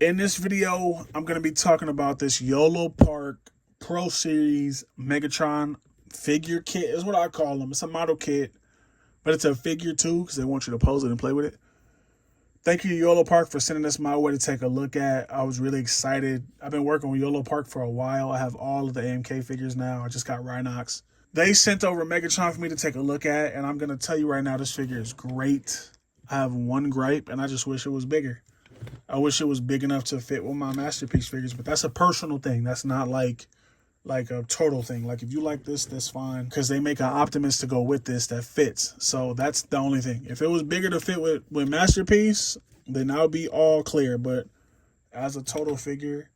In this video, I'm going to be talking about this Yolopark Pro Series Megatron figure kit is what I call them. It's a model kit, but it's a figure too because they want you to pose it and play with it. Thank you, Yolopark, for sending this my way to take a look at. I was really excited. I've been working with Yolopark for a while. I have all of the AMK figures now. I just got Rhinox. They sent over Megatron for me to take a look at, and I'm going to tell you right now, this figure is great. I have one gripe, and I just wish it was bigger. I wish it was big enough to fit with my masterpiece figures, but that's a personal thing. That's not like a total thing. Like if you like this, that's fine. Because they make an Optimus to go with this that fits. So that's the only thing. If it was bigger to fit with masterpiece, then I would be all clear. But as a total figure,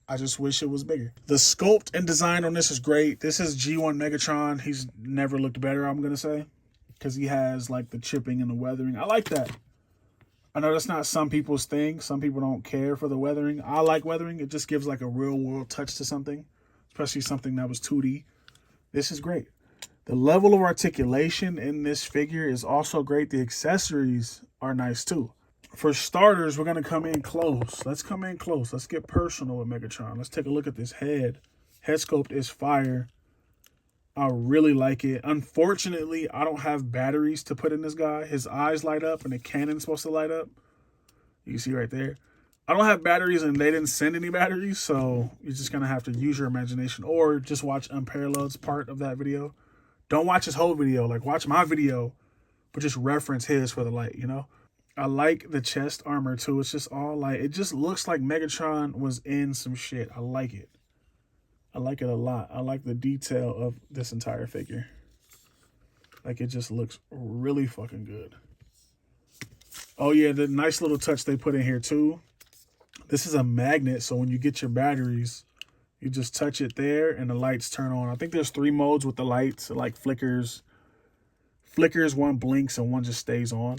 I just wish it was bigger. The sculpt and design on this is great. This is G1 Megatron. He's never looked better, I'm going to say. Because he has like the chipping and the weathering. I like that. I know that's not some people's thing. Some people don't care for the weathering. I like weathering. It just gives like a real world touch to something, especially something that was 2D. This is great. The level of articulation in this figure is also great. The accessories are nice too. For starters, we're going to come in close. Let's come in close. Let's get personal with Megatron. Let's take a look at this head. Head sculpt is fire. I really like it. Unfortunately, I don't have batteries to put in this guy. His eyes light up and the cannon's supposed to light up. You can see right there. I don't have batteries and they didn't send any batteries, so you're just going to have to use your imagination or just watch Unparalleled's part of that video. Don't watch his whole video. Like, watch my video, but just reference his for the light, you know? I like the chest armor, too. It's just all like, it just looks like Megatron was in some shit. I like it. I like it a lot. I like the detail of this entire figure. Like, it just looks really fucking good. Oh, yeah, the nice little touch they put in here, too. This is a magnet, so when you get your batteries, you just touch it there, and the lights turn on. I think there's 3 modes with the lights. It, like, flickers, one blinks, and one just stays on.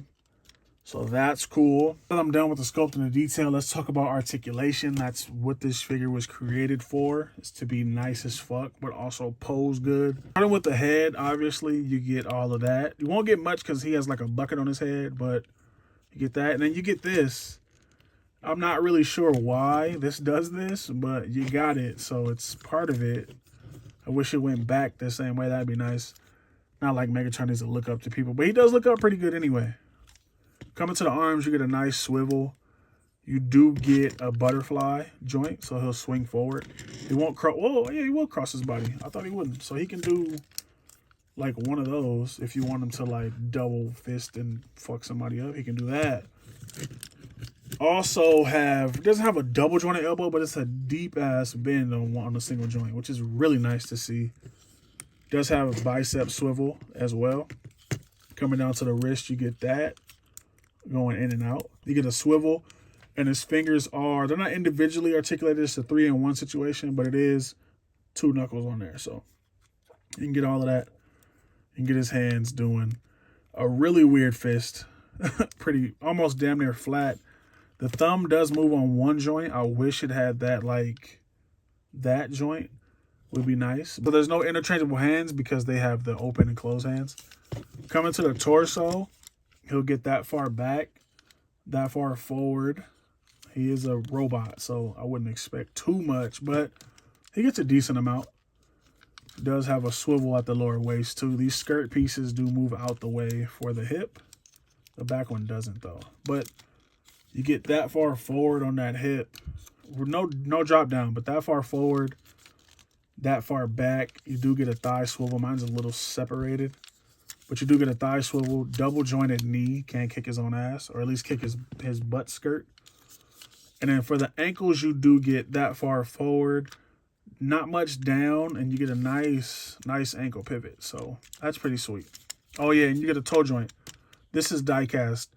So that's cool. But I'm done with the sculpt and the detail. Let's talk about articulation. That's what this figure was created for. Is to be nice as fuck, but also pose good. Starting with the head, obviously, you get all of that. You won't get much because he has like a bucket on his head, but you get that. And then you get this. I'm not really sure why this does this, but you got it. So it's part of it. I wish it went back the same way. That'd be nice. Not like Megatron needs to look up to people, but he does look up pretty good anyway. Coming to the arms, you get a nice swivel. You do get a butterfly joint, so he'll swing forward. He won't cross. Whoa, yeah, he will cross his body. I thought he wouldn't. So he can do like one of those if you want him to like double fist and fuck somebody up. He can do that. Also doesn't have a double jointed elbow, but it's a deep ass bend on a single joint, which is really nice to see. Does have a bicep swivel as well. Coming down to the wrist, you get that. Going in and out. You get a swivel, and his fingers they're not individually articulated. It's a 3-in-1 situation, but it is 2 knuckles on there. So you can get all of that. You can get his hands doing a really weird fist. Pretty, almost damn near flat. The thumb does move on one joint. I wish it had that, like, that joint would be nice. But there's no interchangeable hands because they have the open and closed hands. Coming to the torso, he'll get that far back, that far forward. He is a robot, so I wouldn't expect too much, but he gets a decent amount. He does have a swivel at the lower waist, too. These skirt pieces do move out the way for the hip. The back one doesn't, though. But you get that far forward on that hip. No drop down, but that far forward, that far back. You do get a thigh swivel. Mine's a little separated. But you do get a thigh swivel, double jointed knee, can't kick his own ass, or at least kick his butt skirt. And then for the ankles, you do get that far forward, not much down, and you get a nice ankle pivot. So that's pretty sweet. Oh yeah, and you get a toe joint. This is die cast.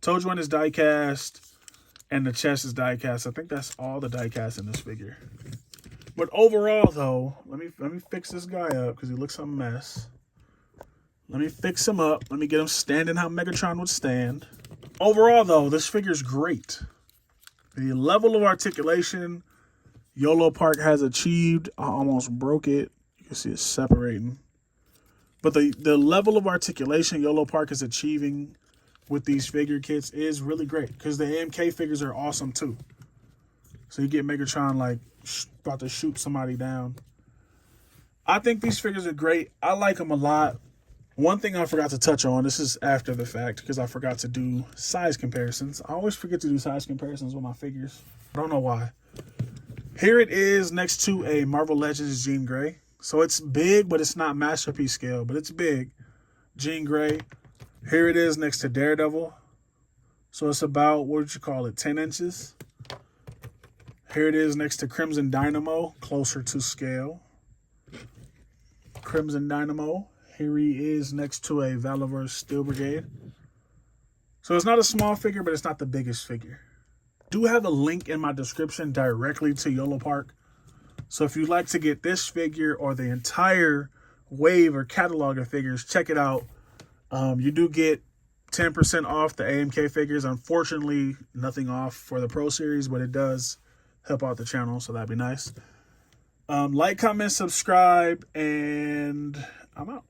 Toe joint is die cast, and the chest is die cast. I think that's all the die cast in this figure. But overall, though, let me fix this guy up because he looks a mess. Let me fix him up. Let me get him standing how Megatron would stand. Overall, though, this figure's great. The level of articulation Yolopark has achieved, I almost broke it. You can see it separating. But the level of articulation Yolopark is achieving with these figure kits is really great because the AMK figures are awesome too. So you get Megatron like about to shoot somebody down. I think these figures are great. I like them a lot. One thing I forgot to touch on, this is after the fact because I forgot to do size comparisons. I always forget to do size comparisons with my figures. I don't know why. Here it is next to a Marvel Legends Jean Grey. So it's big, but it's not masterpiece scale, but it's big. Jean Grey. Here it is next to Daredevil. So it's about, what would you call it, 10 inches. Here it is next to Crimson Dynamo, closer to scale. Crimson Dynamo. Here he is next to a Valorverse Steel Brigade. So it's not a small figure, but it's not the biggest figure. Do have a link in my description directly to Yolopark. So if you'd like to get this figure or the entire wave or catalog of figures, check it out. You do get 10% off the AMK figures. Unfortunately, nothing off for the Pro Series, but it does help out the channel, so that'd be nice. Like, comment, subscribe, and I'm out.